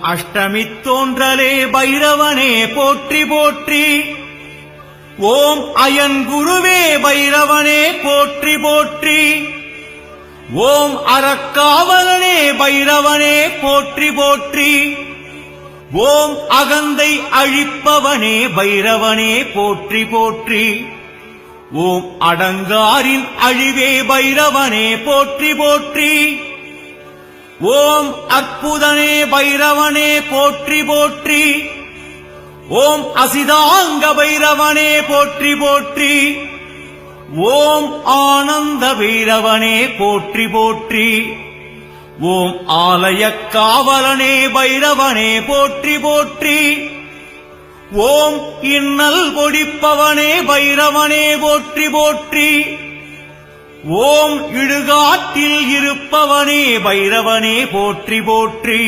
அஷ்டமி தோன்றலே பைரவனே போற்றி போற்றி. ஓம் அயன் குருவே பைரவனே போற்றி போற்றி. ஓம் அறக்காவலனே பைரவனே போற்றி போற்றி. ஓம் அகந்தை அழிப்பவனே பைரவனே போற்றி போற்றி. ஓம் அடங்காரின் அழிவே பைரவனே போற்றி போற்றி. ஓம் அற்புதனே பைரவனே போற்றி போற்றி. ஓம் அசிதாங்க பைரவனே போற்றி போற்றி. ஓம் ஆனந்த பைரவனே போற்றி போற்றி. ஓம் ஆலய காவலனே பைரவனே போற்றி போற்றி. ஓம் இன்னல் பொடிப்பவனே பைரவனே போற்றி போற்றி. ஓம் இடுகாட்டில் இருப்பவனே பைரவனே போற்றி போற்றி.